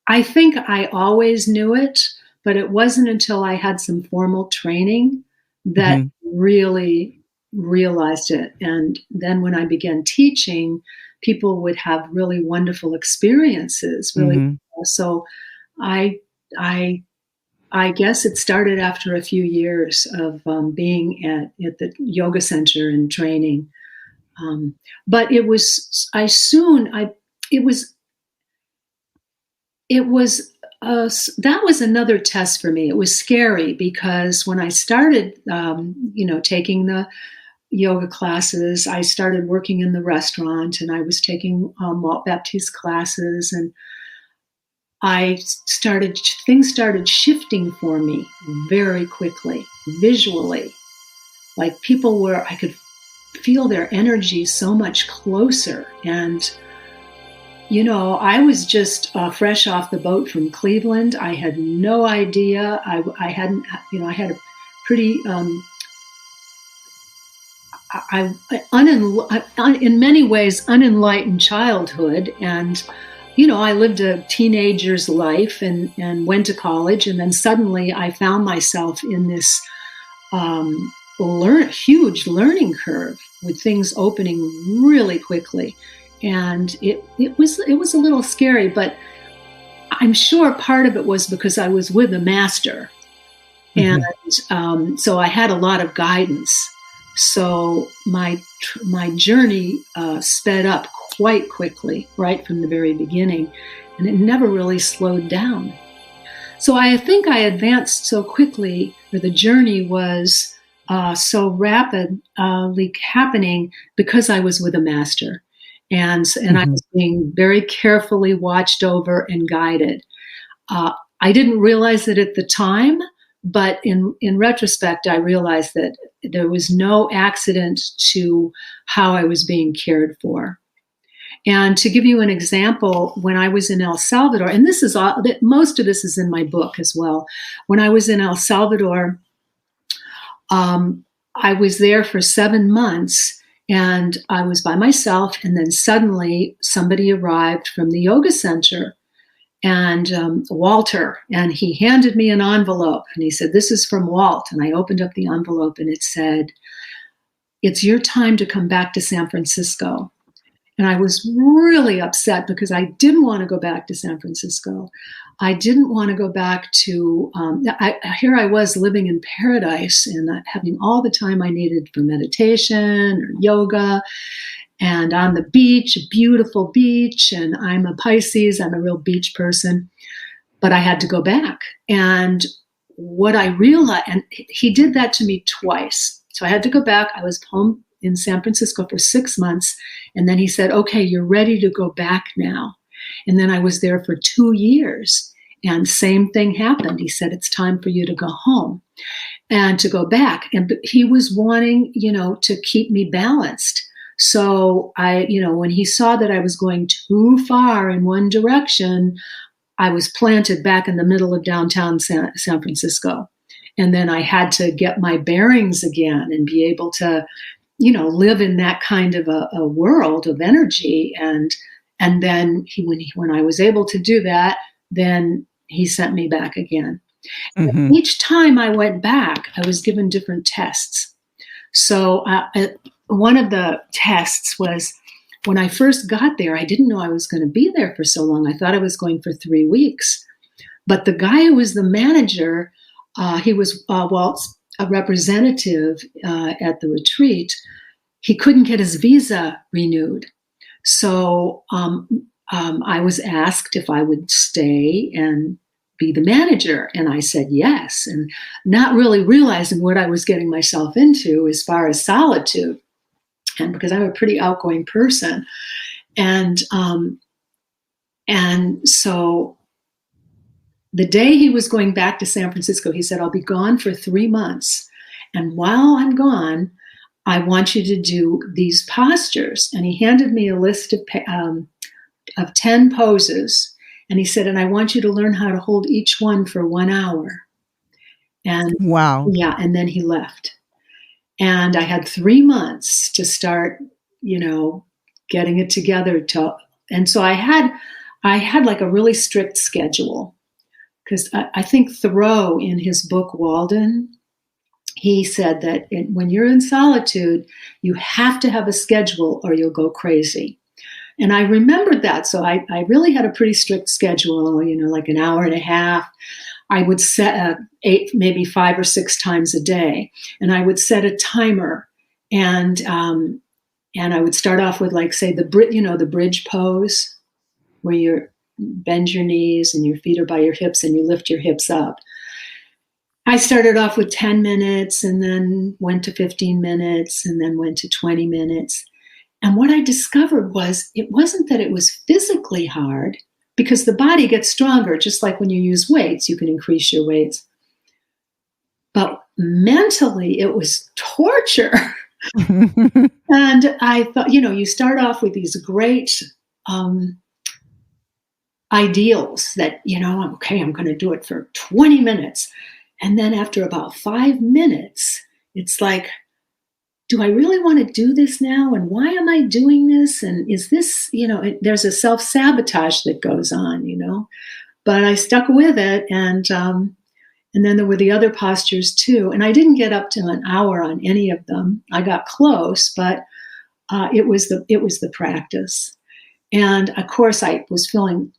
B: I think I always knew it, but it wasn't until I had some formal training that
A: Mhm,
B: really realized it. And then when I began teaching, people would have really wonderful experiences, really.
A: mhm,
B: So I, I, I guess it started after a few years of being at the yoga center and training. But it was it was that was another test for me. It was scary because when I started, taking the yoga classes, I started working in the restaurant, and I was taking Walt Baptiste classes, and things started shifting for me very quickly, visually. Like I could feel their energy so much closer, and I was just fresh off the boat from Cleveland. I had no idea. I hadn't, I had a pretty, in many ways, unenlightened childhood. And, I lived a teenager's life and went to college. And then suddenly I found myself in this huge learning curve with things opening really quickly. And it was a little scary, but I'm sure part of it was because I was with a master,
A: mhm,
B: and so I had a lot of guidance. So my journey sped up quite quickly, right from the very beginning, and it never really slowed down. So I think I advanced so quickly, or the journey was so rapidly happening because I was with a master, and I
A: mhm,
B: was being very carefully watched over and guided. I didn't realize it at the time, but in retrospect, I realized that there was no accident to how I was being cared for. And to give you an example, when I was in El Salvador, and most of this is in my book as well. When I was in El Salvador, I was there for 7 months, and I was by myself. And then suddenly somebody arrived from the yoga center, and Walter, and he handed me an envelope, and he said, "This is from Walt." And I opened up the envelope, and it said, "It's your time to come back to San Francisco." And I was really upset because I didn't want to go back to San Francisco. I didn't want to go back to, here I was living in paradise and having all the time I needed for meditation or yoga, and on the beach, a beautiful beach. And I'm a Pisces, I'm a real beach person, but I had to go back. And what I realized, and he did that to me twice. So I had to go back. I was home in San Francisco for 6 months. And then he said, "Okay, you're ready to go back now." And then I was there for 2 years. And same thing happened. He said, "It's time for you to go home and to go back." And he was wanting, to keep me balanced. So when he saw that I was going too far in one direction, I was planted back in the middle of downtown San Francisco. And then I had to get my bearings again and be able to, live in that kind of a world of energy. And then when I was able to do that, then he sent me back again.
A: mhm,
B: Each time I went back, I was given different tests. So one of the tests was, when I first got there, I didn't know I was going to be there for so long. I thought I was going for 3 weeks. But the guy who was the manager, he was Walt's a representative at the retreat. He couldn't get his visa renewed. So I was asked if I would stay and be the manager. And I said yes, and not really realizing what I was getting myself into as far as solitude. And because I'm a pretty outgoing person. And so the day he was going back to San Francisco, he said, I'll be gone for 3 months. And while I'm gone, I want you to do these postures. And he handed me a list of 10 poses. And he said, and I want you to learn how to hold each one for 1 hour. And
A: wow.
B: Yeah. And then he left. And I had 3 months to start, getting it together. And so I had like a really strict schedule, because I think Thoreau, in his book Walden, he said that when you're in solitude, you have to have a schedule or you'll go crazy. And I remembered that. So I really had a pretty strict schedule, like an hour and a half. I would set 8, maybe 5 or 6 times a day. And I would set a timer. And I would start off with, like, say, the bridge pose, where you bend your knees and your feet are by your hips and you lift your hips up. I started off with 10 minutes and then went to 15 minutes and then went to 20 minutes. And what I discovered was it wasn't that it was physically hard, because the body gets stronger, just like when you use weights, you can increase your weights. But mentally, it was torture. And I thought, you start off with these great ideals that, okay, I'm going to do it for 20 minutes. And then after about 5 minutes, it's like, do I really want to do this now? And why am I doing this? And is this, there's a self-sabotage that goes on, but I stuck with it. And then there were the other postures too. And I didn't get up to an hour on any of them. I got close, but it was the practice. And of course, I was feeling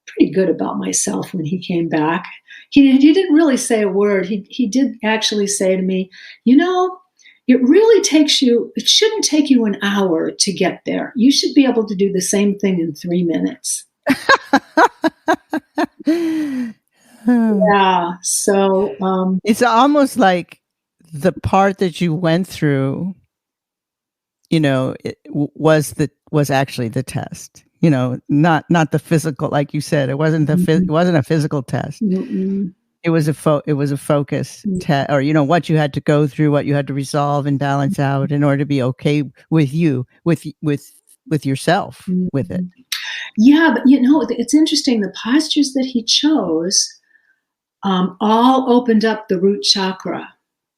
B: pretty good about myself when he came back. He didn't really say a word. He did actually say to me, it shouldn't take you an hour to get there. You should be able to do the same thing in 3 minutes. Yeah. So
A: it's almost like the part that you went through, it was actually the test. Not the physical, like you said. It wasn't it wasn't a physical test.
B: Mm-mm.
A: It was a focus test, or what you had to go through, what you had to resolve and balance out in order to be okay with you, with yourself, with it.
B: Yeah, but it's interesting. The postures that he chose all opened up the root chakra.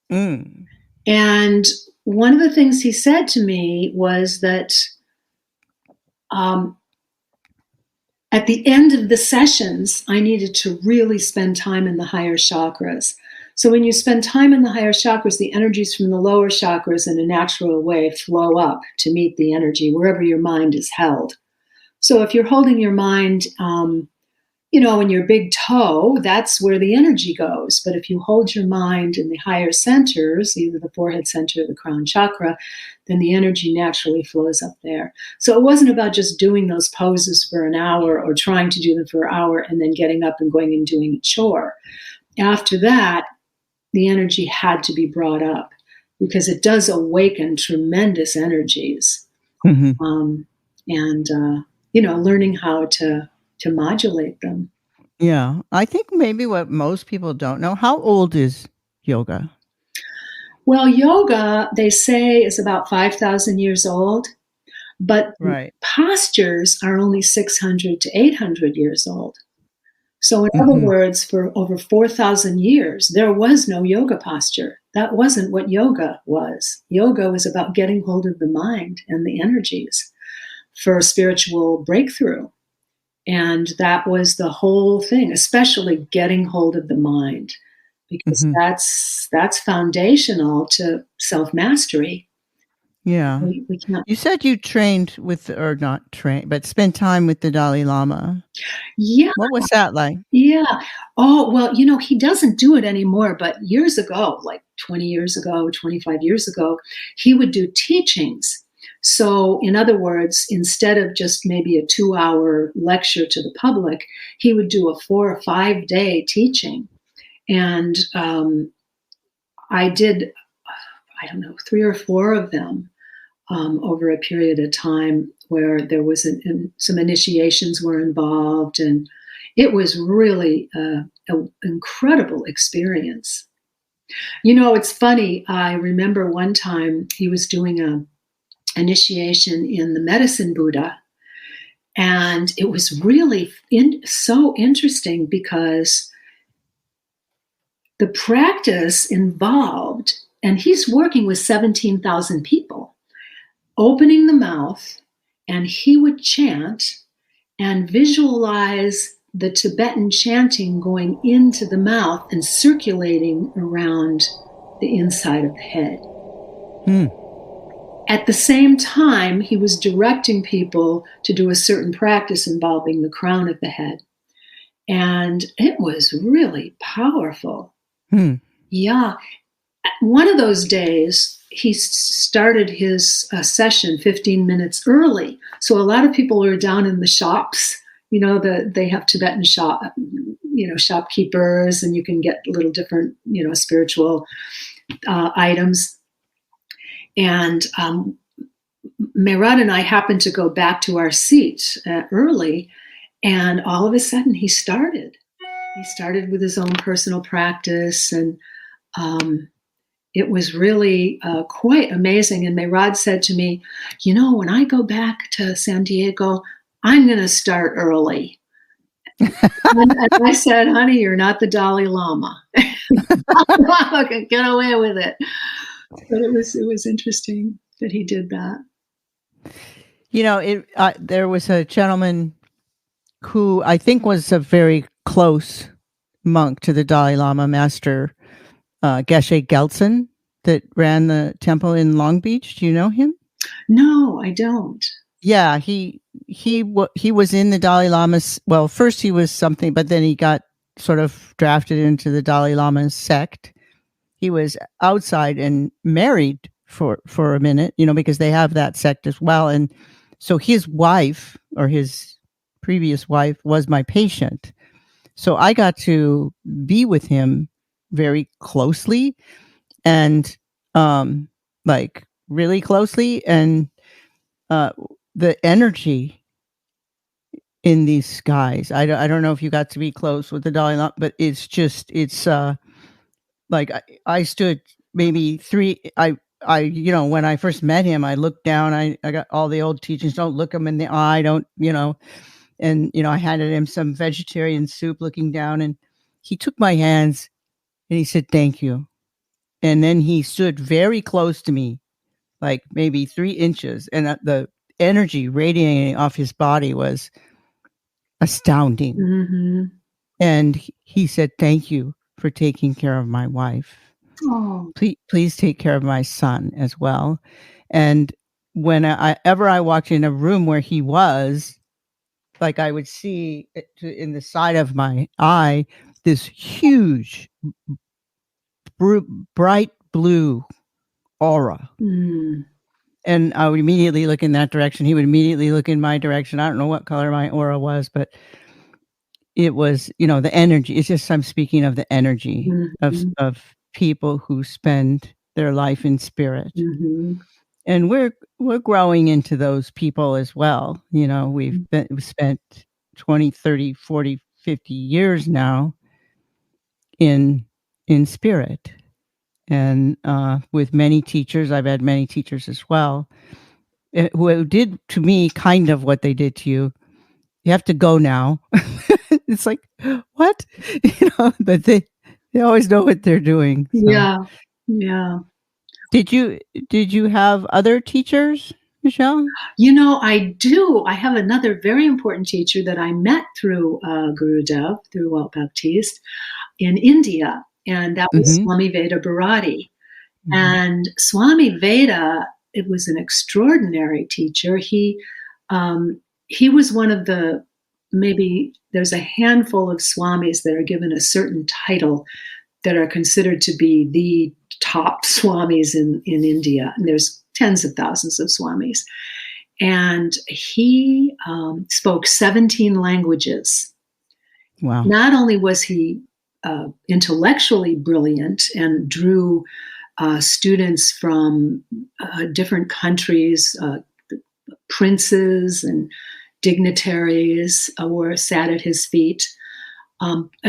B: And one of the things he said to me was that at the end of the sessions, I needed to really spend time in the higher chakras. So when you spend time in the higher chakras, the energies from the lower chakras in a natural way flow up to meet the energy wherever your mind is held. So if you're holding your mind, in your big toe, that's where the energy goes. But if you hold your mind in the higher centers, either the forehead center or the crown chakra, then the energy naturally flows up there. So it wasn't about just doing those poses for an hour or trying to do them for an hour and then getting up and going and doing a chore. After that, the energy had to be brought up, because it does awaken tremendous energies. And learning how to modulate them.
A: Yeah. I think maybe what most people don't know, how old is yoga?
B: Well, yoga, they say, is about 5,000 years old, but postures are only 600 to 800 years old. So in other words, for over 4,000 years, there was no yoga posture. That wasn't what yoga was. Yoga was about getting hold of the mind and the energies for spiritual breakthrough. And that was the whole thing, especially getting hold of the mind, because that's foundational to self-mastery.
A: Yeah.
B: We can't.
A: You said you trained with, or not trained, but spent time with the Dalai Lama.
B: Yeah.
A: What was that like?
B: Yeah. Oh, well, he doesn't do it anymore, but years ago, like 20 years ago, 25 years ago, he would do teachings. So, in other words, instead of just maybe a 2-hour lecture to the public, he would do a 4 or 5 day teaching. And I did, I don't know, 3 or 4 of them over a period of time where there was some initiations were involved, and it was really an incredible experience. You know, it's funny. I remember one time he was doing a initiation in the medicine Buddha, and it was really so interesting because the practice involved, and he's working with 17,000 people, opening the mouth, and he would chant and visualize the Tibetan chanting going into the mouth and circulating around the inside of the head. At the same time, he was directing people to do a certain practice involving the crown of the head. And it was really powerful. Yeah. One of those days, he started his session 15 minutes early. So a lot of people are down in the shops. You know, they have Tibetan shopkeepers, and you can get little different, spiritual items. And Mehrad and I happened to go back to our seat early, and all of a sudden he started. He started with his own personal practice, and it was really quite amazing. And Mehrad said to me, when I go back to San Diego, I'm going to start early. And I said, honey, you're not the Dalai Lama. Okay, get away with it. But it was interesting that he did that.
A: There was a gentleman who I think was a very close monk to the Dalai Lama, Master Geshe Gelsen, that ran the temple in Long Beach. Do you know him?
B: No, I don't.
A: Yeah, he was in the Dalai Lama's. Well, first he was something, but then he got sort of drafted into the Dalai Lama's sect. He was outside and married for a minute, because they have that sect as well. And so his wife, or his previous wife, was my patient. So I got to be with him very closely, and like really closely, and the energy in these guys. I don't know if you got to be close with the Dalai Lama, but it's like I stood maybe I when I first met him, I looked down. I got all the old teachings: don't look him in the eye, don't, and I handed him some vegetarian soup, looking down, and he took my hands and he said, "Thank you." And then he stood very close to me, like maybe 3 inches, and the energy radiating off his body was astounding.
B: Mm-hmm.
A: And he said, "Thank you for taking care of my wife.
B: Oh.
A: Please take care of my son as well." And when I walked in a room where he was, like I would see in the side of my eye this huge, bright blue aura. And I would immediately look in that direction. He would immediately look in my direction. I don't know what color my aura was, but it was, the energy. It's just, I'm speaking of the energy of people who spend their life in spirit.
B: Mm-hmm.
A: And we're growing into those people as well. We've spent 20, 30, 40, 50 years now in spirit. And with many teachers, I've had many teachers as well, who did to me kind of what they did to you. You have to go now. It's like, what? But they always know what they're doing. So.
B: Yeah.
A: Did you have other teachers, Michele?
B: I do. I have another very important teacher that I met through Gurudev, through Walt Baptiste, in India, and that was Swami Veda Bharati. And Swami Veda, it was an extraordinary teacher. He was one of the, maybe there's a handful of swamis that are given a certain title that are considered to be the top swamis in India. And there's tens of thousands of swamis. And he spoke 17 languages.
A: Wow.
B: Not only was he intellectually brilliant and drew students from different countries, princes and dignitaries were sat at his feet.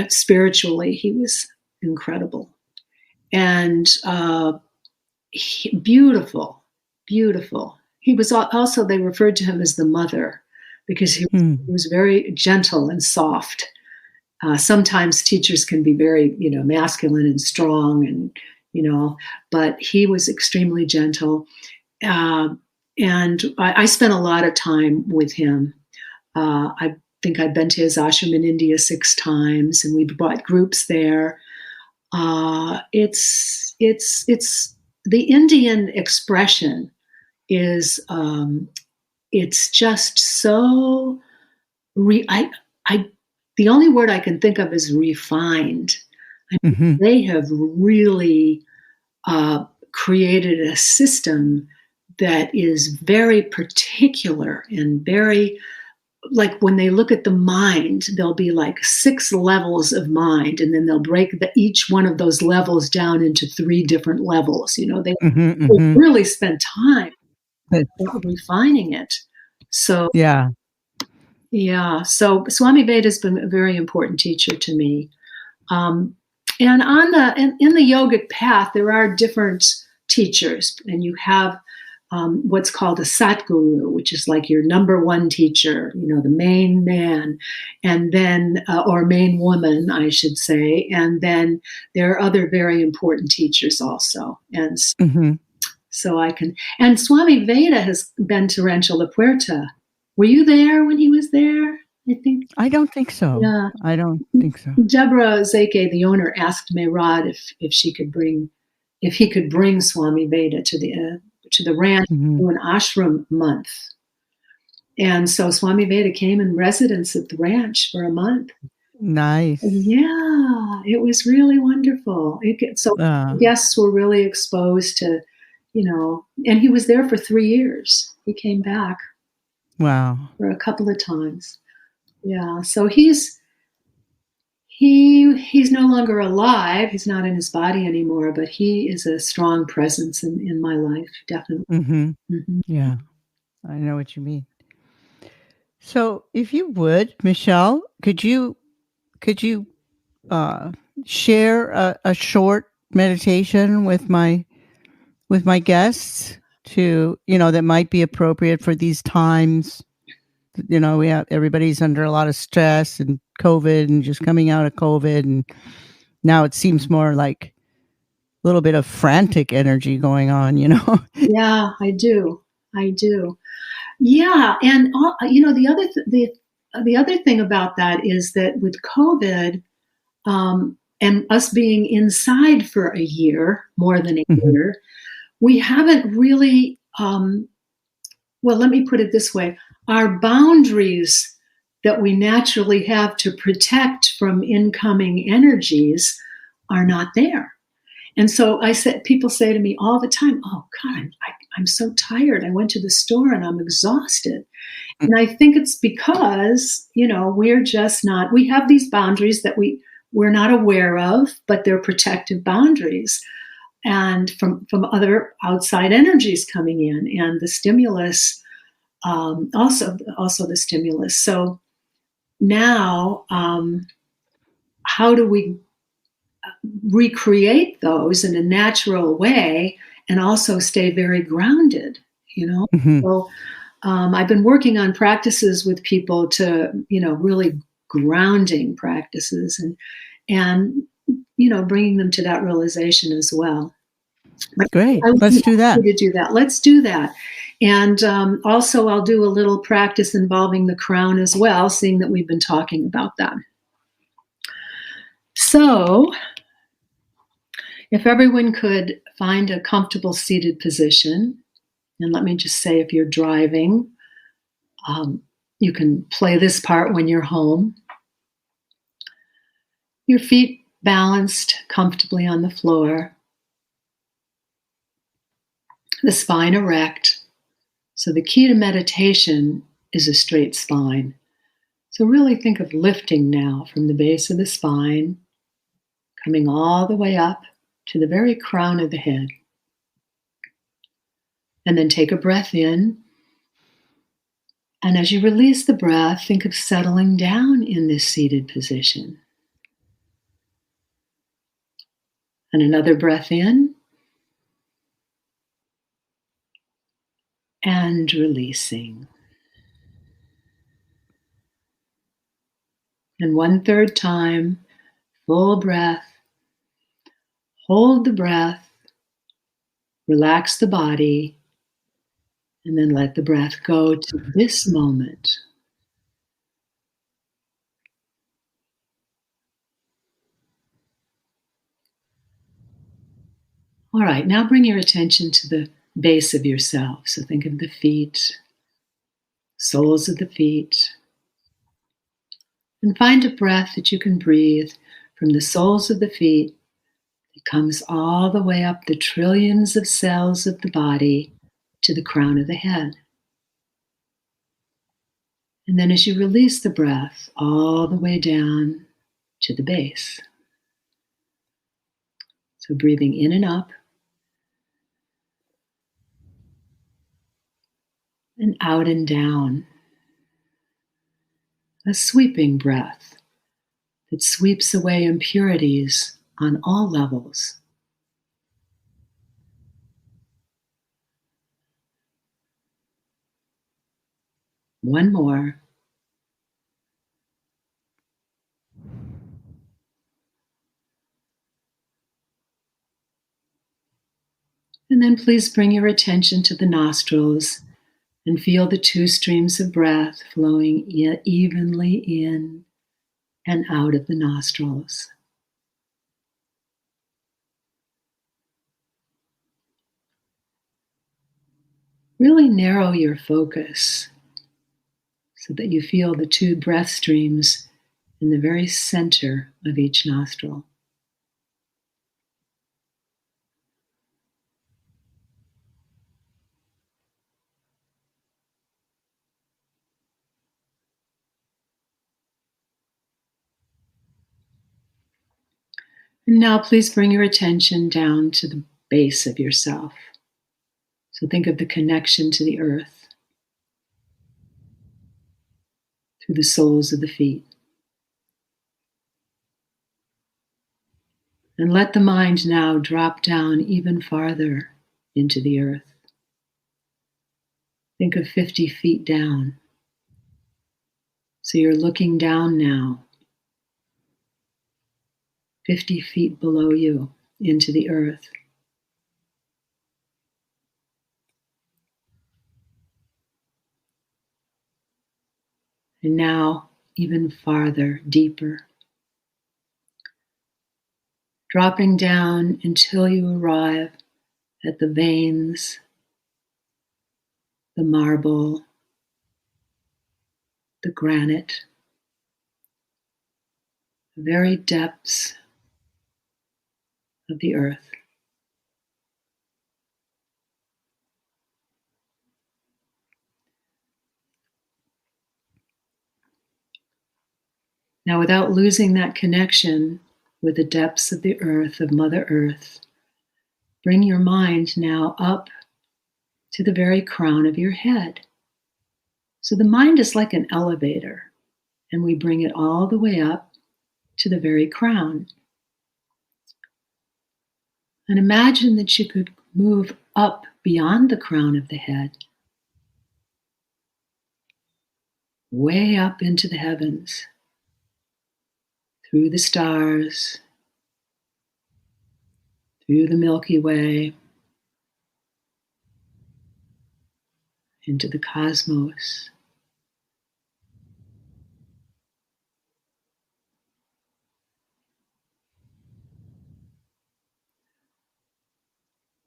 B: Spiritually, he was incredible. And beautiful. He was also, they referred to him as the mother because he was very gentle and soft. Sometimes teachers can be very, masculine and strong and, but he was extremely gentle. And I spent a lot of time with him. I think I've been to his ashram in India 6 times, and we brought groups there. It's the Indian expression is it's just so the only word I can think of is refined. I mean, they have really created a system that is very particular and very, like when they look at the mind, there'll be like 6 levels of mind, and then they'll break each one of those levels down into 3 different levels. They really spend time refining it. So so Swami Veda has been a very important teacher to me. And in the yogic path, there are different teachers, and you have what's called a Satguru, which is like your number 1 teacher, the main man, and then, or main woman, I should say. And then there are other very important teachers also. And so and Swami Veda has been to Rancho La Puerta. Were you there when he was there?
A: I don't think so.
B: Yeah.
A: I don't think so.
B: Deborah Zeke, the owner, asked Mehrad if he could bring Swami Veda to the ranch to an ashram month. And so Swami Veda came in residence at the ranch for a month.
A: Nice.
B: Yeah, it was really wonderful. Guests were really exposed to, and he was there for 3 years. He came back.
A: Wow.
B: For a couple of times. Yeah. So he's no longer alive. He's not in his body anymore, but he is a strong presence in my life, definitely.
A: Yeah. I know what you mean. So if you would, Michele, could you share a short meditation with my guests that might be appropriate for these times? Everybody's under a lot of stress and COVID and just coming out of COVID, and now it seems more like a little bit of frantic energy going on.
B: Yeah, I do. Yeah, and the other thing about that is that with COVID and us being inside for a year, more than a year, we haven't really. Well, let me put it this way: our boundaries that we naturally have to protect from incoming energies are not there. And so people say to me all the time, "Oh God, I'm so tired. I went to the store and I'm exhausted." And I think it's because, we're just not, we have these boundaries that we're not aware of, but they're protective boundaries. And from other outside energies coming in, and the stimulus, also the stimulus. So now, how do we recreate those in a natural way and also stay very grounded? So I've been working on practices with people to, really grounding practices and bringing them to that realization as well.
A: Great. Let's do that.
B: Let's do that. And also I'll do a little practice involving the crown as well, seeing that we've been talking about that. So if everyone could find a comfortable seated position, and let me just say, if you're driving, you can play this part when you're home. Your feet balanced comfortably on the floor. the spine erect. So the key to meditation is a straight spine. So really think of lifting now from the base of the spine, coming all the way up to the very crown of the head. And then take a breath in. And as you release the breath, think of settling down in this seated position. And another breath in. And releasing. And one third time, full breath. Hold the breath. Relax the body. And then let the breath go to this moment. All right, now bring your attention to the base of yourself. So think of the feet, soles of the feet. And find a breath that you can breathe from the soles of the feet. It comes all the way up the trillions of cells of the body to the crown of the head. And then as you release the breath, all the way down to the base. So breathing in and up, and out and down. A sweeping breath that sweeps away impurities on all levels. One more. And then please bring your attention to the nostrils and feel the two streams of breath flowing evenly in and out of the nostrils. Really narrow your focus so that you feel the two breath streams in the very center of each nostril. And now please bring your attention down to the base of yourself. So think of the connection to the earth through the soles of the feet. And let the mind now drop down even farther into the earth. Think of 50 feet down. So you're looking down now, 50 feet below you into the earth. And now even farther, deeper. Dropping down until you arrive at the veins, the marble, the granite, the very depths of the earth. Now, without losing that connection with the depths of the earth, of Mother Earth, bring your mind now up to the very crown of your head. So the mind is like an elevator, and we bring it all the way up to the very crown. And imagine that you could move up beyond the crown of the head, way up into the heavens, through the stars, through the Milky Way, into the cosmos.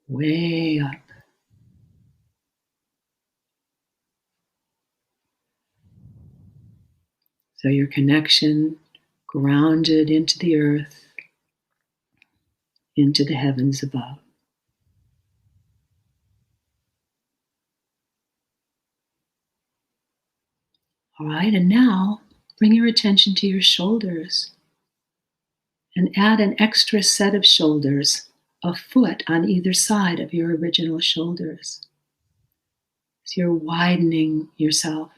B: Way up. So your connection grounded into the earth, into the heavens above. All right, and now bring your attention to your shoulders and add an extra set of shoulders, a foot on either side of your original shoulders. So you're widening yourself.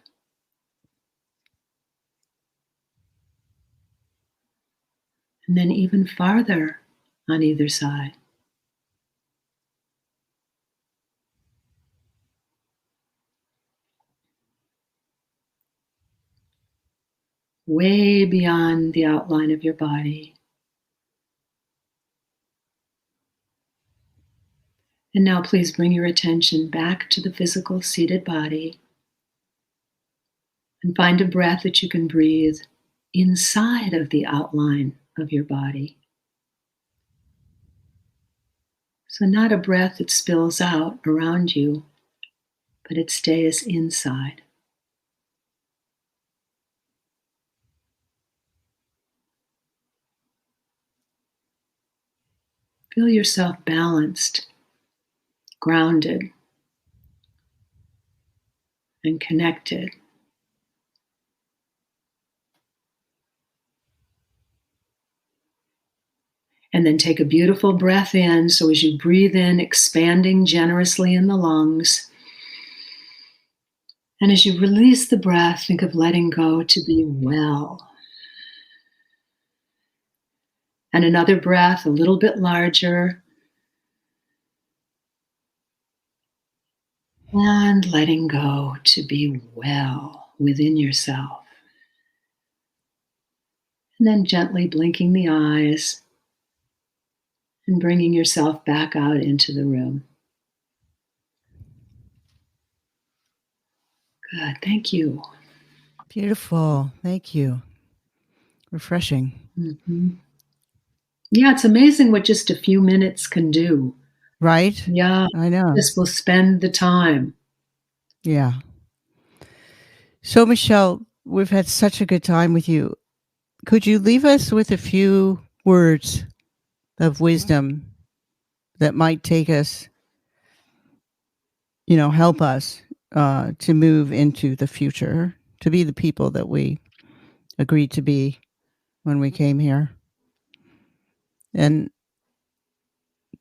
B: And then even farther on either side. Way beyond the outline of your body. And now please bring your attention back to the physical seated body and find a breath that you can breathe inside of the outline of your body. So not a breath that spills out around you, but it stays inside. Feel yourself balanced, grounded, and connected. And then take a beautiful breath in. So as you breathe in, expanding generously in the lungs. And as you release the breath, think of letting go to be well. And another breath, a little bit larger. And letting go to be well within yourself. And then gently blinking the eyes and bringing yourself back out into the room. Good, thank you.
A: Beautiful. Thank you. Refreshing.
B: Mm-hmm. Yeah, it's amazing what just a few minutes can do.
A: Right?
B: Yeah,
A: I know.
B: just will spend the time.
A: Yeah. So, Michele, we've had such a good time with you. Could you leave us with a few words of wisdom that might take us, help us to move into the future, to be the people that we agreed to be when we came here? And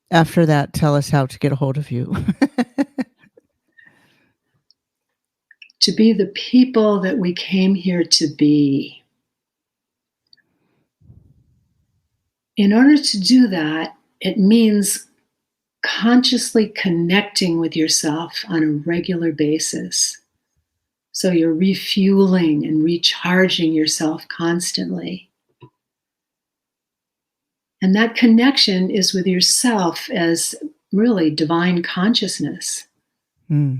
A: after that, tell us how to get a hold of you.
B: To be the people that we came here to be. In order to do that, it means consciously connecting with yourself on a regular basis. So you're refueling and recharging yourself constantly. And that connection is with yourself as really divine consciousness.
A: Mm.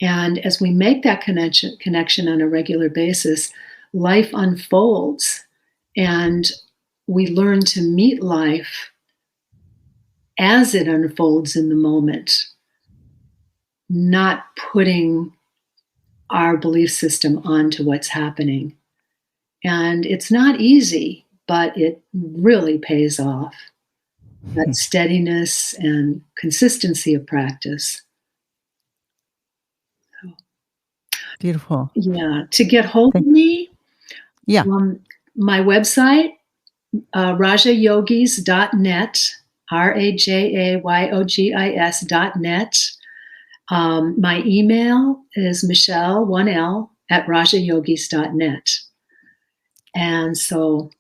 B: And as we make that connection on a regular basis, life unfolds and we learn to meet life as it unfolds in the moment, not putting our belief system onto what's happening. And it's not easy, but it really pays off. That steadiness and consistency of practice.
A: Beautiful.
B: Yeah. To get hold of me,
A: Yeah.
B: My website, rajayogis.net, RAJAYOGIS.net. My email is Michele, 1L, at rajayogis.net. And so,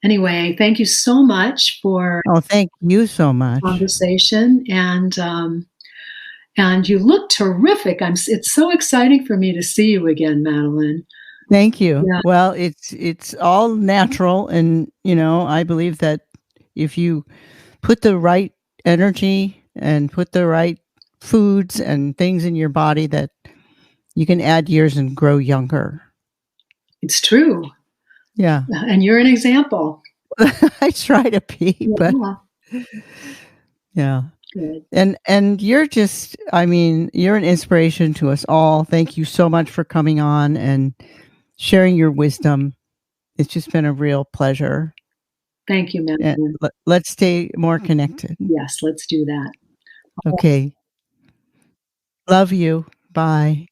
B: anyway, thank you so much for
A: thank you so much.
B: Conversation. And you look terrific. It's so exciting for me to see you again, Madeline.
A: Thank you.
B: Yeah.
A: Well, it's all natural, and I believe that if you put the right energy and put the right foods and things in your body, that you can add years and grow younger.
B: It's true.
A: Yeah.
B: And you're an example.
A: I try to be, but yeah.
B: Good.
A: And you're just, you're an inspiration to us all. Thank you so much for coming on and sharing your wisdom. It's just been a real pleasure.
B: Thank you, Madeline.
A: Let's stay more connected.
B: Yes, let's do that.
A: Okay. Love you. Bye.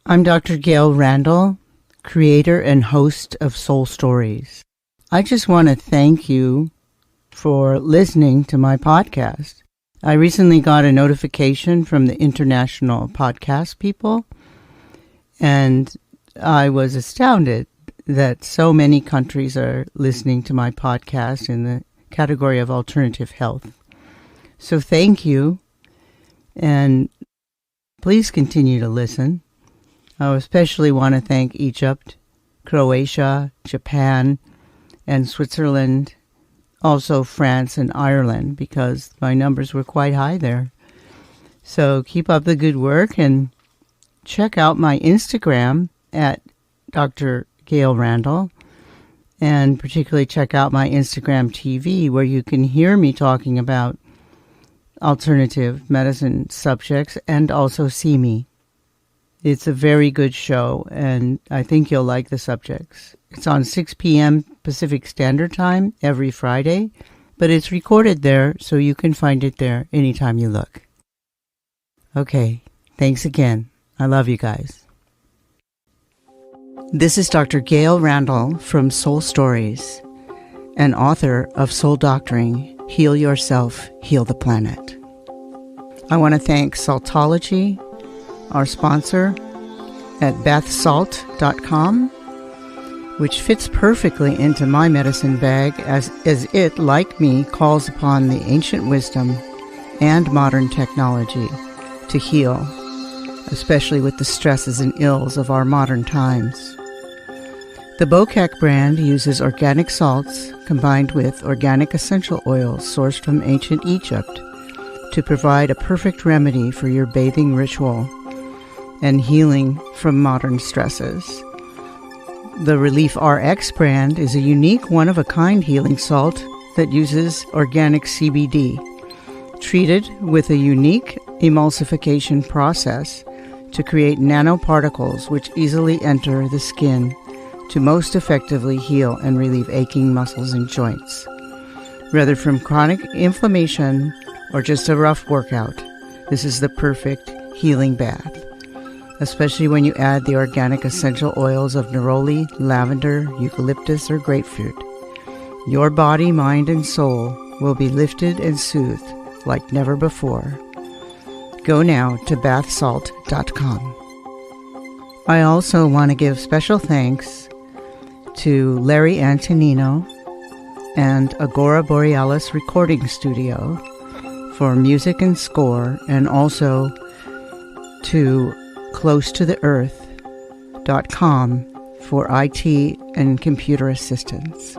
A: I'm Dr. Gail Randall, creator and host of Soul Stories. I just want to thank you for listening to my podcast. I recently got a notification from the International Podcast People, and I was astounded that so many countries are listening to my podcast in the category of alternative health. So thank you, and please continue to listen. I especially want to thank Egypt, Croatia, Japan, and Switzerland, also France and Ireland, because my numbers were quite high there. So keep up the good work and check out my Instagram at Dr. Gail Randall, and particularly check out my Instagram TV, where you can hear me talking about alternative medicine subjects and also see me. It's a very good show, and I think you'll like the subjects. It's on 6 p.m. Pacific Standard Time every Friday, but it's recorded there, so you can find it there anytime you look. Okay, thanks again. I love you guys. This is Dr. Gail Randall from Soul Stories, and author of Soul Doctoring, Heal Yourself, Heal the Planet. I want to thank Saltology, our sponsor, at bathsalt.com, which fits perfectly into my medicine bag as it, like me, calls upon the ancient wisdom and modern technology to heal, especially with the stresses and ills of our modern times. The Bokek brand uses organic salts combined with organic essential oils sourced from ancient Egypt to provide a perfect remedy for your bathing ritual and healing from modern stresses. The Relief RX brand is a unique one-of-a-kind healing salt that uses organic CBD, treated with a unique emulsification process to create nanoparticles which easily enter the skin to most effectively heal and relieve aching muscles and joints. Whether from chronic inflammation or just a rough workout, this is the perfect healing bath, especially when you add the organic essential oils of neroli, lavender, eucalyptus, or grapefruit. Your body, mind, and soul will be lifted and soothed like never before. Go now to bathsalt.com. I also want to give special thanks to Larry Antonino and Agora Borealis Recording Studio for music and score, and also to closetotheearth.com for IT and computer assistance.